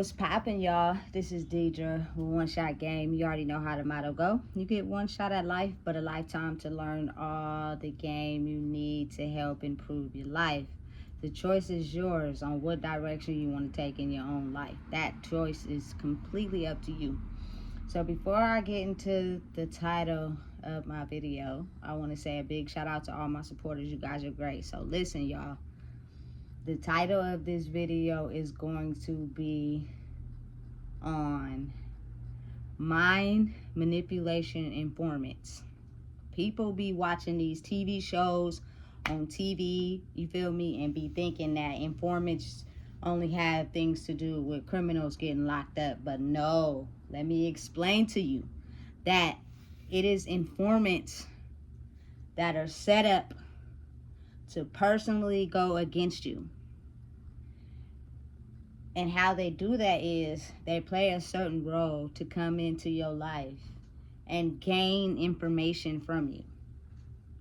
What's poppin', y'all? This is Deidre with One Shot Game. You already know how the motto go. You get one shot at life, but a lifetime to learn all the game you need to help improve your life. The choice is yours on what direction you want to take in your own life. That choice is completely up to you. So before I get into the title of my video, I want to say a big shout out to all my supporters. You guys are great. So listen, y'all. The title of this video is going to be on mind manipulation informants. People be watching these TV shows on TV, you feel me, and be thinking that informants only have things to do with criminals getting locked up. But no, let me explain to you that it is informants that are set up to personally go against you. And how they do that is they play a certain role to come into your life and gain information from you.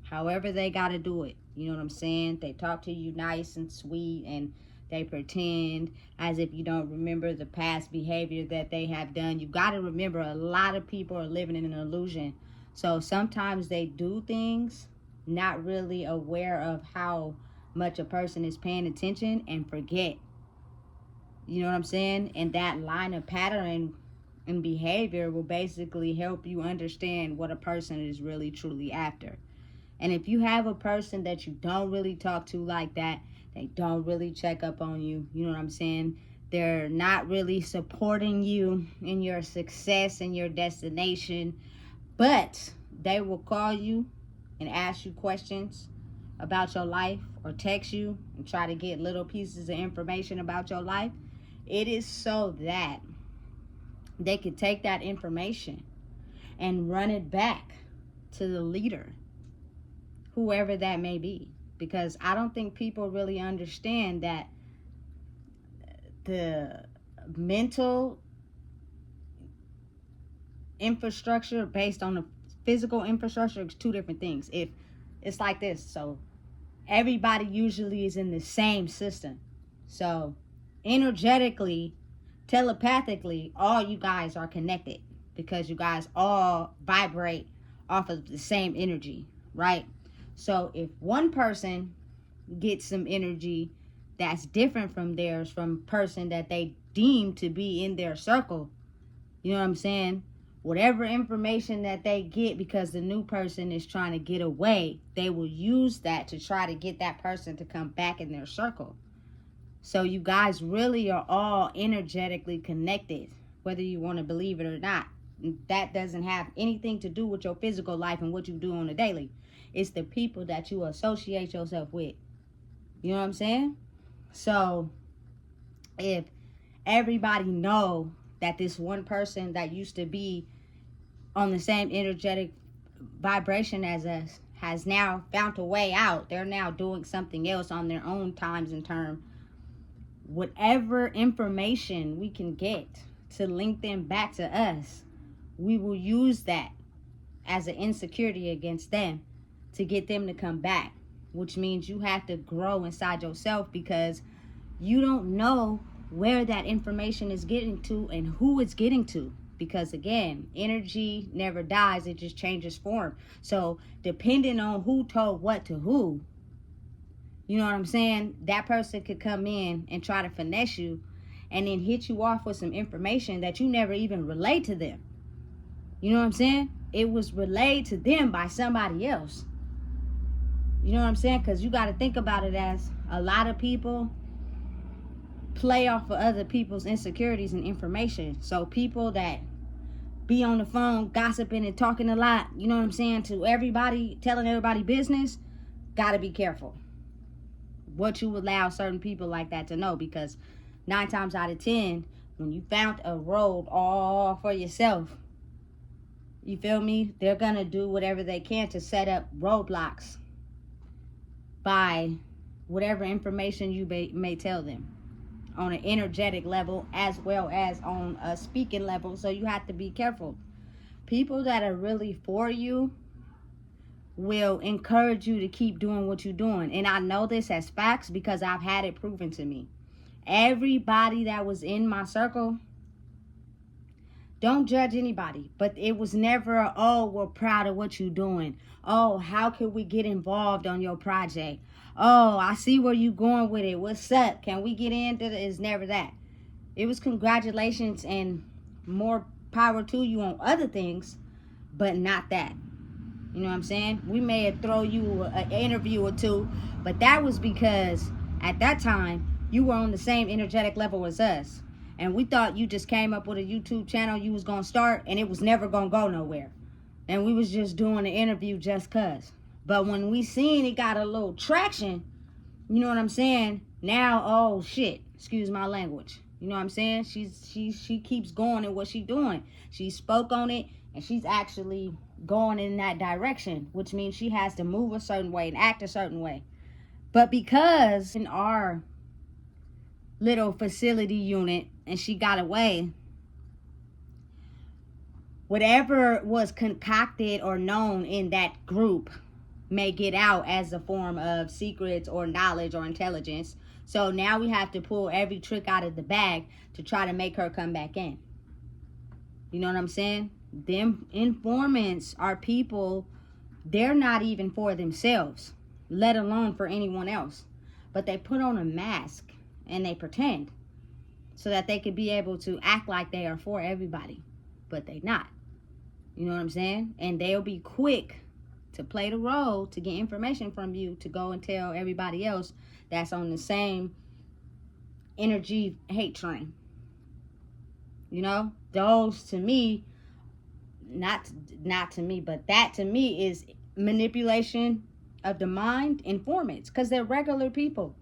However they got to do it. You know what I'm saying? They talk to you nice and sweet, and they pretend as if you don't remember the past behavior that they have done. You got to remember, a lot of people are living in an illusion. So sometimes they do things not really aware of how much a person is paying attention and forget. You know what I'm saying? And that line of pattern and behavior will basically help you understand what a person is really truly after. And if you have a person that you don't really talk to like that, they don't really check up on you, you know what I'm saying? They're not really supporting you in your success and your destination, but they will call you and ask you questions about your life or text you and try to get little pieces of information about your life. It is so that they could take that information and run it back to the leader, whoever that may be. Because I don't think people really understand that the mental infrastructure based on the physical infrastructure is two different things. If it's like this, so everybody usually is in the same system. So energetically, telepathically, all you guys are connected because you guys all vibrate off of the same energy, right? So if one person gets some energy that's different from theirs, from a person that they deem to be in their circle, you know what I'm saying? Whatever information that they get because the new person is trying to get away, they will use that to try to get that person to come back in their circle. So you guys really are all energetically connected, whether you want to believe it or not. That doesn't have anything to do with your physical life and what you do on a daily. It's the people that you associate yourself with. You know what I'm saying? So if everybody know that this one person that used to be on the same energetic vibration as us has now found a way out, they're now doing something else on their own times and term. Whatever information we can get to link them back to us, we will use that as an insecurity against them to get them to come back, which means you have to grow inside yourself because you don't know where that information is getting to and who it's getting to. Because again, energy never dies, it just changes form. So depending on who told what to who, you know what I'm saying? That person could come in and try to finesse you and then hit you off with some information that you never even relayed to them. You know what I'm saying? It was relayed to them by somebody else. You know what I'm saying? Because you got to think about it as a lot of people play off of other people's insecurities and information. So people that be on the phone gossiping and talking a lot, you know what I'm saying, to everybody, telling everybody business, got to be careful what you allow certain people like that to know, because 9 times out of 10, when you found a road all for yourself, you feel me, they're gonna do whatever they can to set up roadblocks by whatever information you may tell them on an energetic level as well as on a speaking level. So you have to be careful. People that are really for you will encourage you to keep doing what you're doing. And I know this as facts because I've had it proven to me. everybody that was in my circle, don't judge anybody, but it was never, oh, we're proud of what you're doing. Oh, how can we get involved on your project? Oh, I see where you going with it. What's up? Can we get into it? It's never that. It was congratulations and more power to you on other things, but not that. You know what I'm saying? We may have thrown you an interview or two, but that was because at that time you were on the same energetic level as us. And we thought you just came up with a YouTube channel you was going to start and it was never going to go nowhere. And we was just doing the interview just cuz. But when we seen it got a little traction, you know what I'm saying? Now, oh shit, excuse my language. You know what I'm saying? She keeps going in what she's doing. She spoke on it and she's actually going in that direction, which means she has to move a certain way and act a certain way. But because in our little facility unit and she got away, whatever was concocted or known in that group may get out as a form of secrets or knowledge or intelligence. So now we have to pull every trick out of the bag to try to make her come back in. You know what I'm saying? Them informants are people, they're not even for themselves, let alone for anyone else. But they put on a mask and they pretend so that they could be able to act like they are for everybody, but they not. You know what I'm saying? And they'll be quick to play the role to get information from you to go and tell everybody else that's on the same energy hate train. You know, those to me, not to me, but that to me is manipulation of the mind, informants, because they're regular people.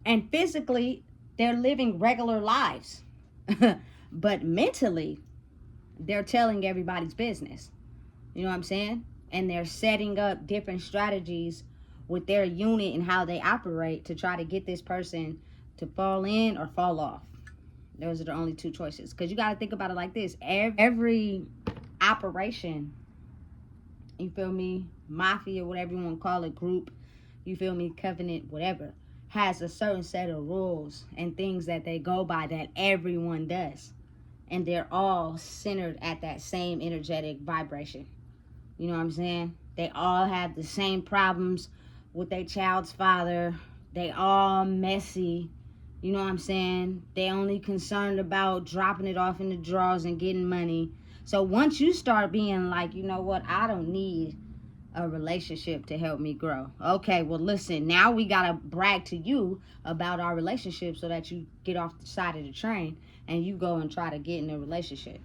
And physically, they're living regular lives. But mentally, they're telling everybody's business. You know what I'm saying? And they're setting up different strategies with their unit and how they operate to try to get this person to fall in or fall off. Those are the only two choices. Because you got to think about it like this. Every operation, you feel me, mafia, whatever you want to call it, group, you feel me, covenant, whatever, has a certain set of rules and things that they go by that everyone does. And they're all centered at that same energetic vibration. You know what I'm saying? They all have the same problems with their child's father. They all messy. You know what I'm saying? They only concerned about dropping it off in the drawers and getting money. So once you start being like, you know what, I don't need a relationship to help me grow. Okay, well listen, now we gotta brag to you about our relationship so that you get off the side of the train and you go and try to get in a relationship.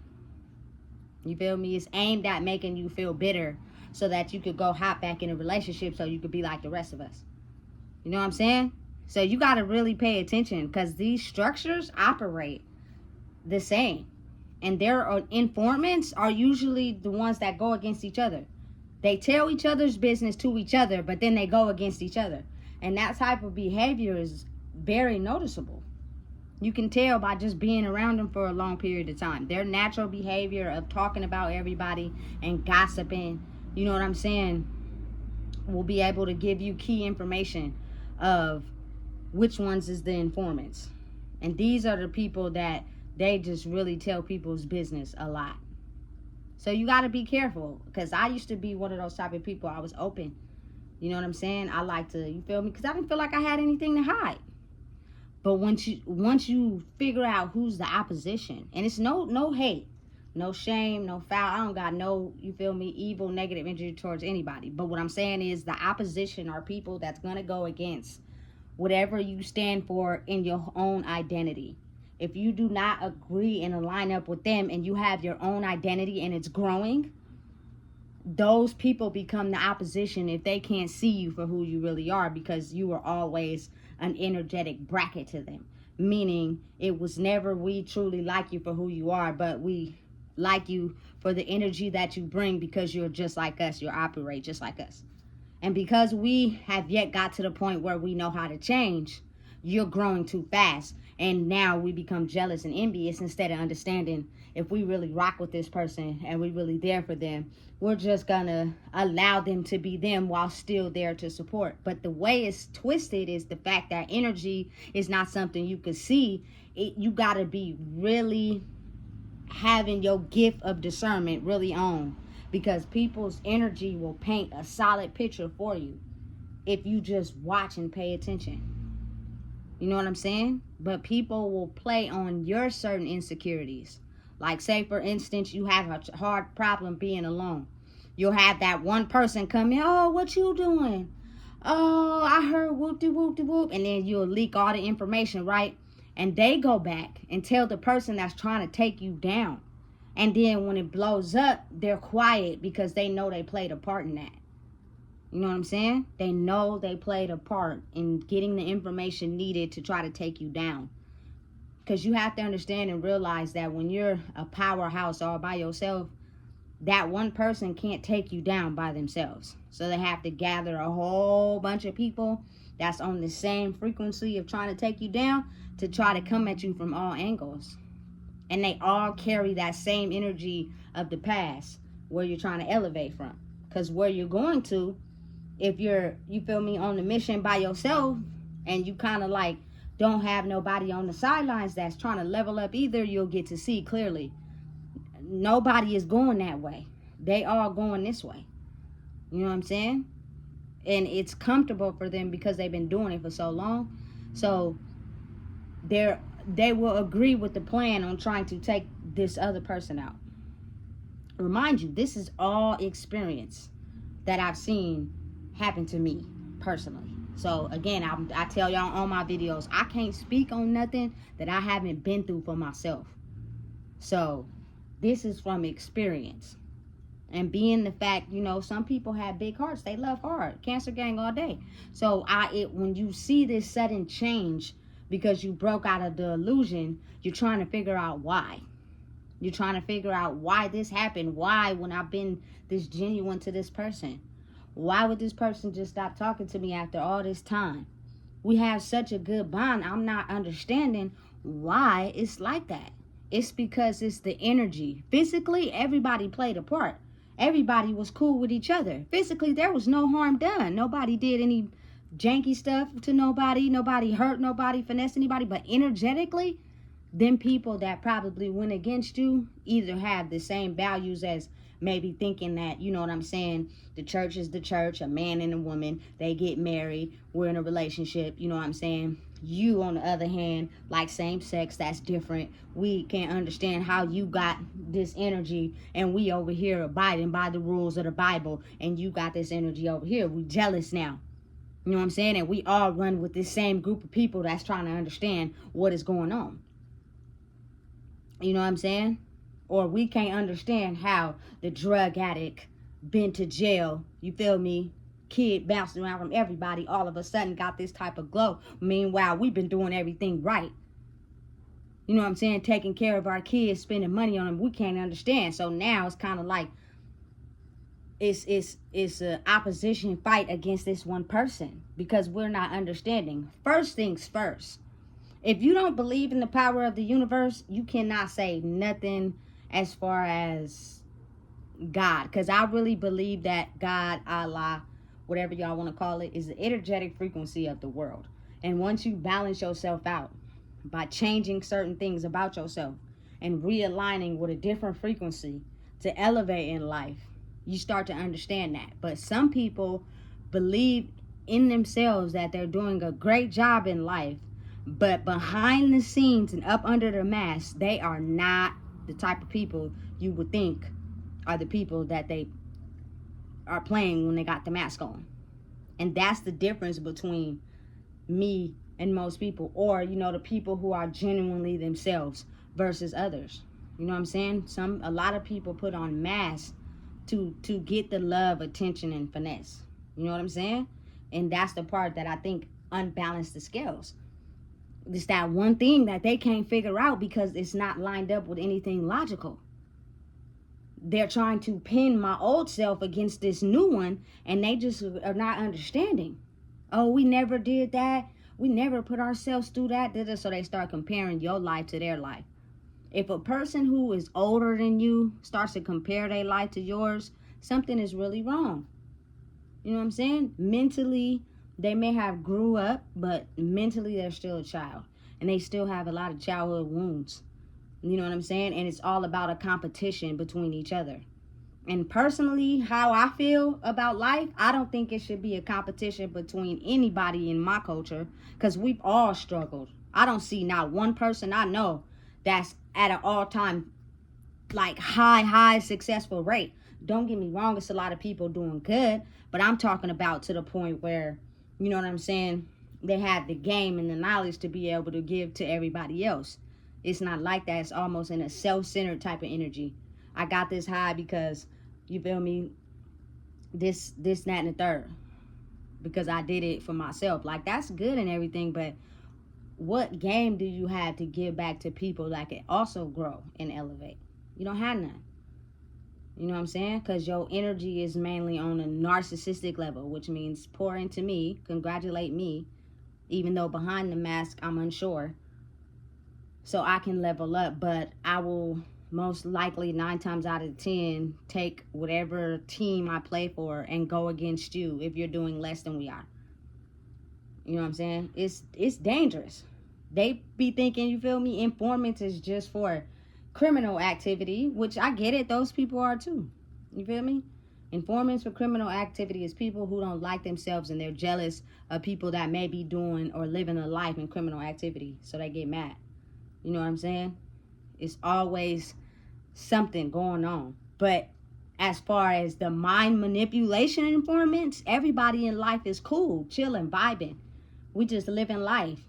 You feel me? It's aimed at making you feel bitter so that you could go hop back in a relationship so you could be like the rest of us. You know what I'm saying? So you got to really pay attention because these structures operate the same. And their informants are usually the ones that go against each other. They tell each other's business to each other, but then they go against each other. And that type of behavior is very noticeable. You can tell by just being around them for a long period of time. Their natural behavior of talking about everybody and gossiping, you know what I'm saying, will be able to give you key information of which ones is the informants. And these are the people that they just really tell people's business a lot. So you got to be careful, because I used to be one of those type of people. I was open. You know what I'm saying? I like to, you feel me? Because I didn't feel like I had anything to hide. But once you figure out who's the opposition, and it's no hate, no shame, no foul. I don't got no, you feel me, evil, negative energy towards anybody. But what I'm saying is the opposition are people that's going to go against whatever you stand for in your own identity. If you do not agree and align up with them and you have your own identity and it's growing, those people become the opposition if they can't see you for who you really are, because you were always an energetic bracket to them. Meaning it was never we truly like you for who you are, but we like you for the energy that you bring because you're just like us. You operate just like us. And because we have yet got to the point where we know how to change, you're growing too fast. And now we become jealous and envious instead of understanding if we really rock with this person and we really there for them, we're just gonna allow them to be them while still there to support. But the way it's twisted is the fact that energy is not something you can see. You gotta be really having your gift of discernment really on, because people's energy will paint a solid picture for you if you just watch and pay attention. You know what I'm saying? But people will play on your certain insecurities. Like, say, for instance, you have a hard problem being alone. You'll have that one person come in, oh, what you doing? Oh, I heard whoop-de-whoop-de-whoop. And then you'll leak all the information, right? And they go back and tell the person that's trying to take you down. And then when it blows up, they're quiet because they know they played a part in that. You know what I'm saying? They know they played a part in getting the information needed to try to take you down. Because you have to understand and realize that when you're a powerhouse all by yourself, that one person can't take you down by themselves. So they have to gather a whole bunch of people that's on the same frequency of trying to take you down to try to come at you from all angles. And they all carry that same energy of the past where you're trying to elevate from. Because where you're going to, if you're, you feel me, on the mission by yourself and you kind of like don't have nobody on the sidelines that's trying to level up either, you'll get to see clearly. Nobody is going that way. They all going this way. You know what I'm saying? And it's comfortable for them because they've been doing it for so long. So they will agree with the plan on trying to take this other person out. Remind you, this is all experience that I've seen happen to me personally. So again, I tell y'all on my videos, I can't speak on nothing that I haven't been through for myself. So this is from experience. And being the fact, you know, some people have big hearts. They love hard. Cancer gang all day. So when you see this sudden change because you broke out of the illusion, you're trying to figure out why. You're trying to figure out why this happened. Why, when I've been this genuine to this person? Why would this person just stop talking to me after all this time? We have such a good bond. I'm not understanding why it's like that. It's because it's the energy. Physically, everybody played a part. Everybody was cool with each other. Physically, there was no harm done. Nobody did any janky stuff to nobody. Nobody hurt nobody, finessed anybody. But energetically, them people that probably went against you either have the same values as maybe thinking that, you know what I'm saying, the church is the church, a man and a woman, they get married, we're in a relationship, you know what I'm saying. You, on the other hand, like same sex, that's different. We can't understand how you got this energy and we over here abiding by the rules of the Bible and you got this energy over here. We jealous now. You know what I'm saying? And we all run with this same group of people that's trying to understand what is going on. You know what I'm saying? Or we can't understand how the drug addict been to jail, you feel me, kid bouncing around from everybody, all of a sudden got this type of glow. Meanwhile, we've been doing everything right. You know what I'm saying? Taking care of our kids, spending money on them. We can't understand. So now it's kind of like it's an opposition fight against this one person because we're not understanding. First things first. If you don't believe in the power of the universe, you cannot say nothing as far as God. Because I really believe that God, Allah, whatever y'all want to call it, is the energetic frequency of the world. And once you balance yourself out by changing certain things about yourself and realigning with a different frequency to elevate in life, you start to understand that. But some people believe in themselves that they're doing a great job in life, but behind the scenes and up under the mask, they are not the type of people you would think are the people that they are playing when they got the mask on. And that's the difference between me and most people, or, you know, the people who are genuinely themselves versus others. You know what I'm saying? A lot of people put on masks to get the love, attention, and finesse. You know what I'm saying? And that's the part that I think unbalanced the scales. It's that one thing that they can't figure out because it's not lined up with anything logical. They're trying to pin my old self against this new one, and they just are not understanding. Oh, we never did that. We never put ourselves through that. So they start comparing your life to their life. If a person who is older than you starts to compare their life to yours, something is really wrong. You know what I'm saying? Mentally, they may have grew up, but mentally they're still a child. And they still have a lot of childhood wounds. You know what I'm saying? And it's all about a competition between each other. And personally, how I feel about life, I don't think it should be a competition between anybody in my culture, because we've all struggled. I don't see not one person I know that's at an all-time like high successful rate. Don't get me wrong, it's a lot of people doing good, but I'm talking about to the point where, you know what I'm saying, they have the game and the knowledge to be able to give to everybody else. It's not like that. It's almost in a self-centered type of energy. I got this high because, you feel me, this, that, and the third. Because I did it for myself. Like, that's good and everything, but what game do you have to give back to people that can also grow and elevate? You don't have none. You know what I'm saying? Because your energy is mainly on a narcissistic level, which means pour into me, congratulate me, even though behind the mask I'm unsure. So I can level up, but I will most likely 9 times out of 10 take whatever team I play for and go against you if you're doing less than we are. You know what I'm saying? It's dangerous. They be thinking, you feel me, informants is just for criminal activity, which I get it. Those people are too. You feel me? Informants for criminal activity is people who don't like themselves and they're jealous of people that may be doing or living a life in criminal activity. So they get mad. You know what I'm saying? It's always something going on. But as far as the mind manipulation informants, everybody in life is cool, chilling, vibing. We just living life.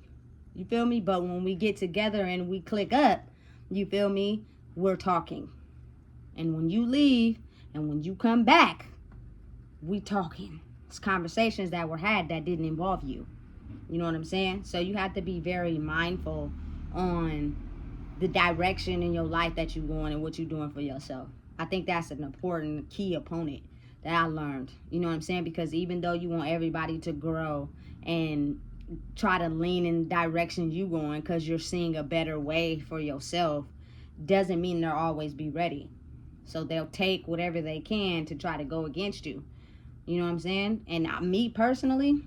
You feel me? But when we get together and we click up, you feel me, we're talking. And when you leave and when you come back, we talking. It's conversations that were had that didn't involve you. You know what I'm saying? So you have to be very mindful on the direction in your life that you're going and what you're doing for yourself. I think that's an important key opponent that I learned. You know what I'm saying? Because even though you want everybody to grow and try to lean in the direction you going because you're seeing a better way for yourself, doesn't mean they'll always be ready. So they'll take whatever they can to try to go against you. You know what I'm saying? And me personally,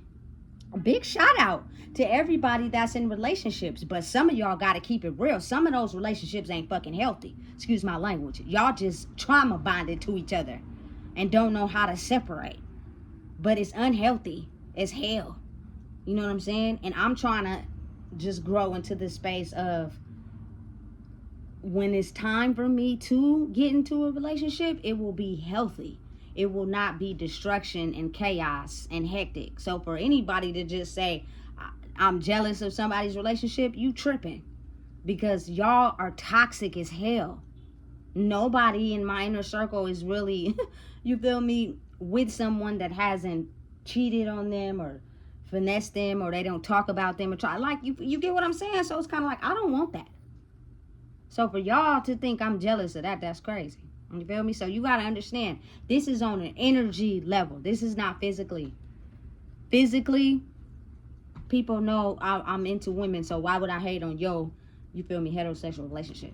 a big shout out to everybody that's in relationships, but some of y'all got to keep it real. Some of those relationships ain't fucking healthy. Excuse my language. Y'all just trauma bonded to each other and don't know how to separate. But it's unhealthy as hell. You know what I'm saying? And I'm trying to just grow into the space of when it's time for me to get into a relationship, it will be healthy. It will not be destruction and chaos and hectic. So for anybody to just say, I'm jealous of somebody's relationship, you tripping. Because y'all are toxic as hell. Nobody in my inner circle is really, you feel me, with someone that hasn't cheated on them or finessed them, or they don't talk about them or try. Like, you get what I'm saying? So it's kind of like, I don't want that. So for y'all to think I'm jealous of that, that's crazy. You feel me? So you got to understand, this is on an energy level. This is not physically. Physically, people know I'm into women, so why would I hate on you feel me, heterosexual relationship?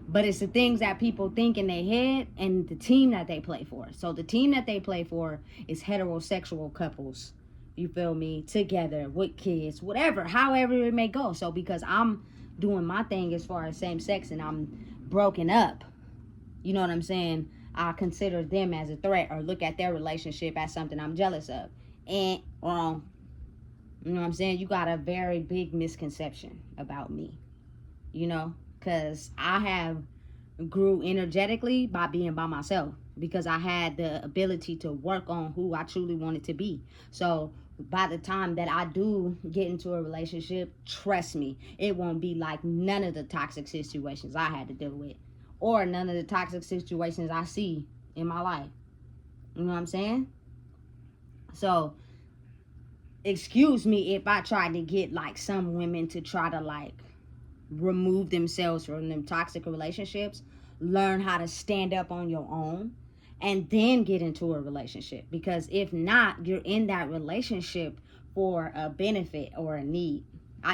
But it's the things that people think in their head and the team that they play for. So the team that they play for is heterosexual couples, you feel me, together with kids, whatever, however it may go. So because I'm doing my thing as far as same sex and I'm broken up, you know what I'm saying, I consider them as a threat or look at their relationship as something I'm jealous of. And wrong. You know what I'm saying? You got a very big misconception about me, you know, because I have grew energetically by being by myself, because I had the ability to work on who I truly wanted to be. So by the time that I do get into a relationship, trust me, it won't be like none of the toxic situations I had to deal with, or none of the toxic situations I see in my life. You know what I'm saying? So excuse me if I try to get like some women to try to like remove themselves from them toxic relationships. Learn how to stand up on your own and then get into a relationship. Because if not, you're in that relationship for a benefit or a need.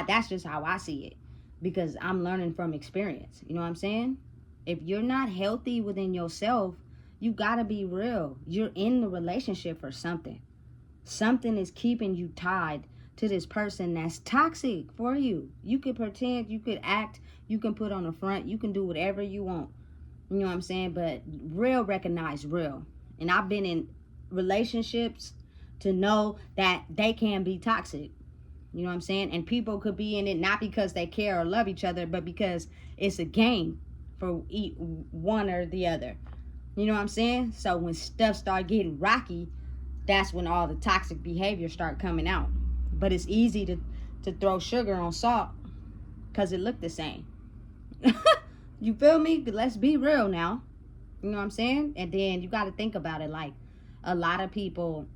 That's just how I see it, because I'm learning from experience. You know what I'm saying? If you're not healthy within yourself, you gotta be real. You're in the relationship for something. Something is keeping you tied to this person that's toxic for you. You could pretend, you could act, you can put on the front, you can do whatever you want. You know what I'm saying? But real recognize real. And I've been in relationships to know that they can be toxic. You know what I'm saying? And people could be in it not because they care or love each other, but because it's a game for one or the other. You know what I'm saying? So when stuff start getting rocky, that's when all the toxic behavior start coming out. But it's easy to throw sugar on salt because it looked the same. You feel me? Let's be real now. You know what I'm saying? And then you got to think about it, like a lot of people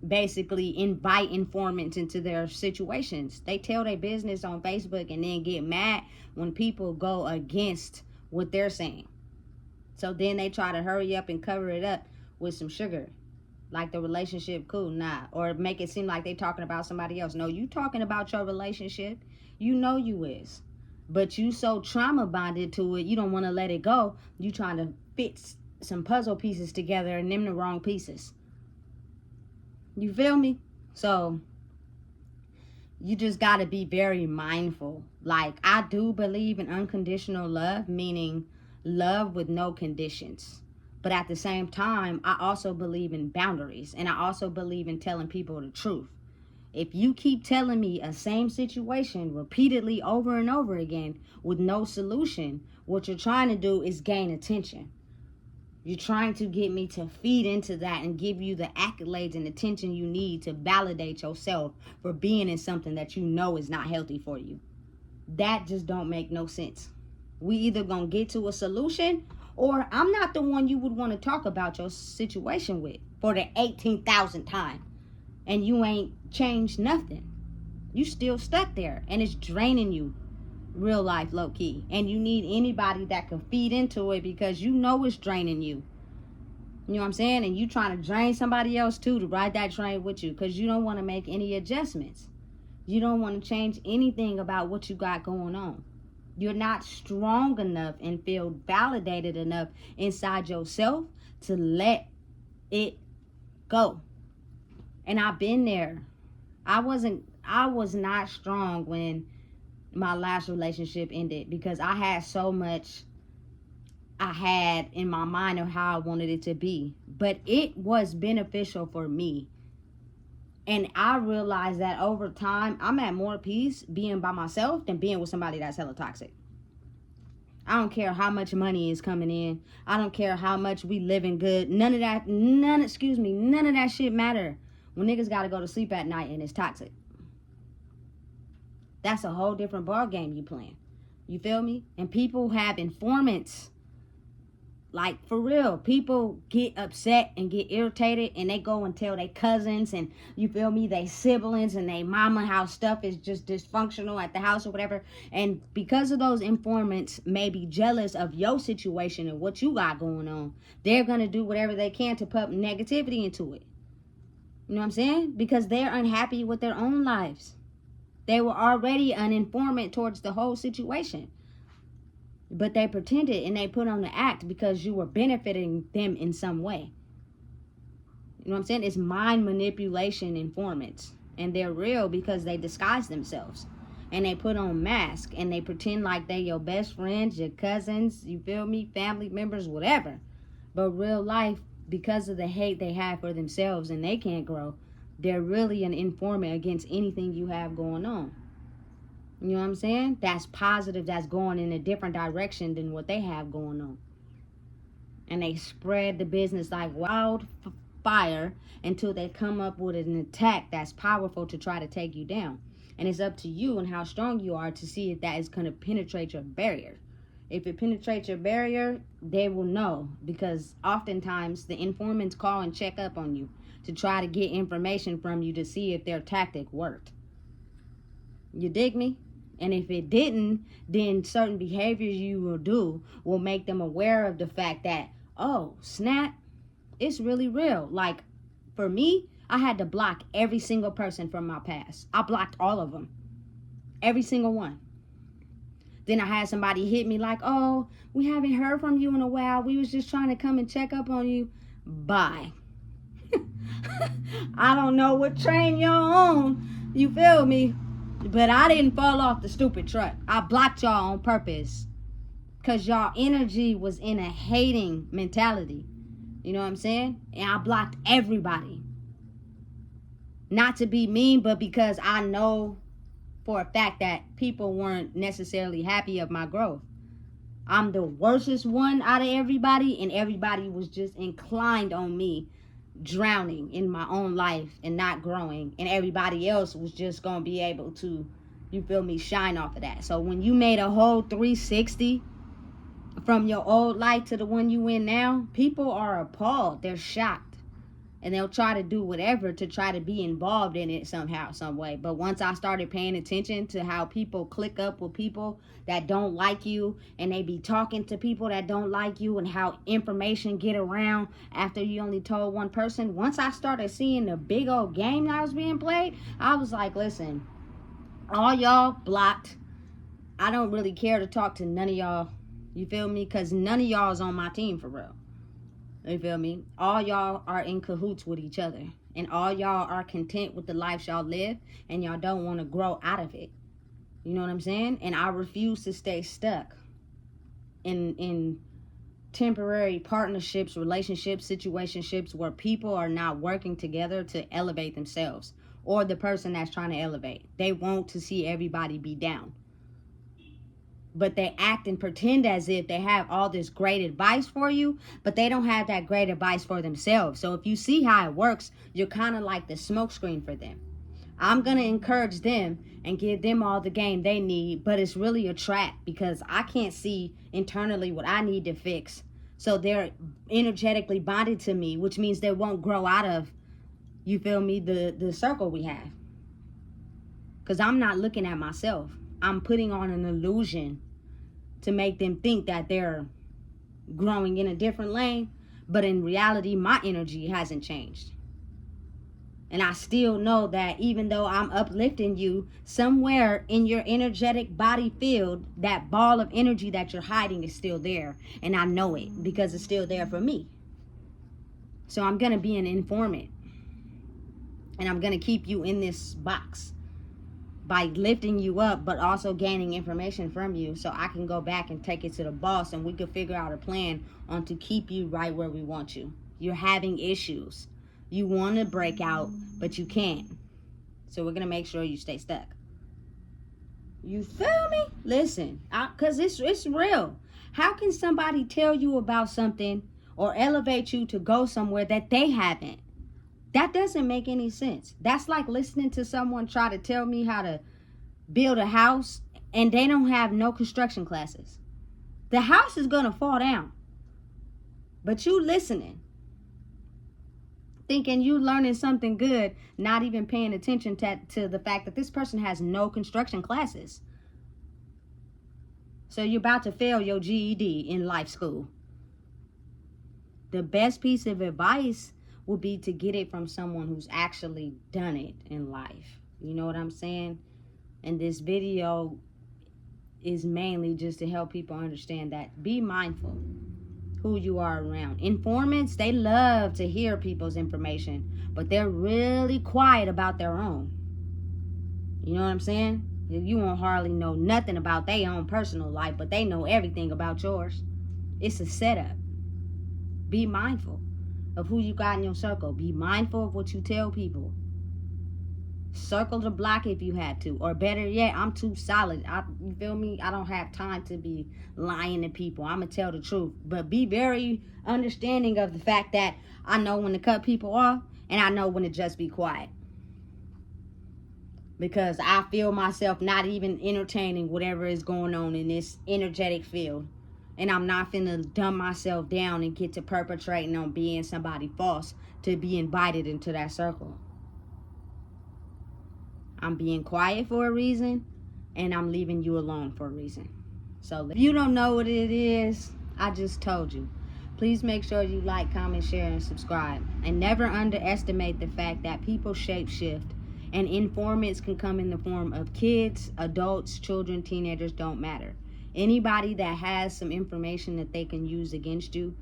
basically invite informants into their situations. They tell their business on Facebook and then get mad when people go against what they're saying. So then they try to hurry up and cover it up with some sugar. Like the relationship cool, nah. Or make it seem like they talking about somebody else. No, you talking about your relationship. You know you is. But you so trauma bonded to it, you don't want to let it go. You trying to fit some puzzle pieces together and them the wrong pieces. You feel me? So you just got to be very mindful. Like, I do believe in unconditional love, meaning love with no conditions. But at the same time, I also believe in boundaries. And I also believe in telling people the truth. If you keep telling me a same situation repeatedly over and over again with no solution, what you're trying to do is gain attention. You're trying to get me to feed into that and give you the accolades and attention you need to validate yourself for being in something that you know is not healthy for you. That just don't make no sense. We either gonna get to a solution, or I'm not the one you would want to talk about your situation with for the 18,000th time. And you ain't changed nothing. You still stuck there and it's draining you. Real life, low key. And you need anybody that can feed into it, because you know it's draining you. You know what I'm saying? And you trying to drain somebody else too to ride that train with you, because you don't want to make any adjustments. You don't want to change anything about what you got going on. You're not strong enough and feel validated enough inside yourself to let it go. And I've been there. I was not strong when my last relationship ended, because I had so much I had in my mind of how I wanted it to be. But it was beneficial for me. And I realized that over time, I'm at more peace being by myself than being with somebody that's hella toxic. I don't care how much money is coming in. I don't care how much we living good. None of that shit matter when niggas gotta go to sleep at night and it's toxic. That's a whole different ball game you playing. You feel me? And people have informants. Like, for real, people get upset and get irritated and they go and tell their cousins and, you feel me, they siblings and they mama how stuff is just dysfunctional at the house or whatever. And because of those informants may be jealous of your situation and what you got going on, they're going to do whatever they can to put negativity into it. You know what I'm saying? Because they're unhappy with their own lives. They were already an informant towards the whole situation. But they pretended and they put on the act because you were benefiting them in some way. You know what I'm saying? It's mind manipulation informants. And they're real because they disguise themselves. And they put on masks and they pretend like they your best friends, your cousins, you feel me, family members, whatever. But real life, because of the hate they have for themselves and they can't grow, they're really an informant against anything you have going on. You know what I'm saying? That's positive, that's going in a different direction than what they have going on. And they spread the business like wildfire until they come up with an attack that's powerful to try to take you down. And it's up to you and how strong you are to see if that is going to penetrate your barrier. If it penetrates your barrier, they will know, because oftentimes the informants call and check up on you to try to get information from you to see if their tactic worked. You dig me? And if it didn't, then certain behaviors you will do will make them aware of the fact that, oh, snap, it's really real. Like, for me, I had to block every single person from my past. I blocked all of them. Every single one. Then I had somebody hit me like, oh, we haven't heard from you in a while. We was just trying to come and check up on you. Bye. I don't know what train you're on. You feel me? But I didn't fall off the stupid truck. I blocked y'all on purpose. Because y'all energy was in a hating mentality. You know what I'm saying? And I blocked everybody. Not to be mean, but because I know for a fact that people weren't necessarily happy of my growth. I'm the worstest one out of everybody, and everybody was just inclined on me drowning in my own life and not growing, and everybody else was just gonna be able to, you feel me, shine off of that. So when you made a whole 360 from your old life to the one you in now, people are appalled. They're shocked. And they'll try to do whatever to try to be involved in it somehow, some way. But once I started paying attention to how people click up with people that don't like you, and they be talking to people that don't like you, and how information get around after you only told one person, once I started seeing the big old game that was being played, I was like, listen, all y'all blocked. I don't really care to talk to none of y'all. You feel me? Because none of y'all is on my team for real. You feel me? All y'all are in cahoots with each other. And all y'all are content with the life y'all live. And y'all don't want to grow out of it. You know what I'm saying? And I refuse to stay stuck in temporary partnerships, relationships, situationships where people are not working together to elevate themselves. Or the person that's trying to elevate. They want to see everybody be down. But they act and pretend as if they have all this great advice for you, but they don't have that great advice for themselves. So if you see how it works, you're kind of like the smokescreen for them. I'm going to encourage them and give them all the game they need, but it's really a trap because I can't see internally what I need to fix. So they're energetically bonded to me, which means they won't grow out of, you feel me, the circle we have. Because I'm not looking at myself. I'm putting on an illusion to make them think that they're growing in a different lane. But in reality, my energy hasn't changed. And I still know that even though I'm uplifting you, somewhere in your energetic body field, that ball of energy that you're hiding is still there. And I know it because it's still there for me. So I'm going to be an informant. And I'm going to keep you in this box by lifting you up, but also gaining information from you so I can go back and take it to the boss and we can figure out a plan on to keep you right where we want you. You're having issues. You want to break out, but you can't. So we're going to make sure you stay stuck. You feel me? Listen, because it's real. How can somebody tell you about something or elevate you to go somewhere that they haven't? That doesn't make any sense. That's like listening to someone try to tell me how to build a house and they don't have no construction classes. The house is going to fall down. But you listening, thinking you learning something good, not even paying attention to the fact that this person has no construction classes. So you're about to fail your GED in life school. The best piece of advice would be to get it from someone who's actually done it in life. You know what I'm saying? And this video is mainly just to help people understand that be mindful who you are around. Informants, they love to hear people's information, but they're really quiet about their own. You know what I'm saying? You won't hardly know nothing about their own personal life, but they know everything about yours. It's a setup. Be mindful of who you got in your circle. Be mindful of what you tell people. Circle the block if you had to. Or better yet, I'm too solid. You feel me? I don't have time to be lying to people. I'm going to tell the truth. But be very understanding of the fact that I know when to cut people off and I know when to just be quiet. Because I feel myself not even entertaining whatever is going on in this energetic field. And I'm not finna dumb myself down and get to perpetrating on being somebody false to be invited into that circle. I'm being quiet for a reason, and I'm leaving you alone for a reason. So if you don't know what it is, I just told you. Please make sure you like, comment, share, and subscribe. And never underestimate the fact that people shapeshift, and informants can come in the form of kids, adults, children, teenagers, don't matter. Anybody that has some information that they can use against you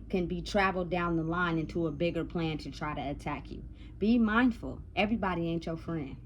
can be traveled down the line into a bigger plan to try to attack you. Be mindful. Everybody ain't your friend.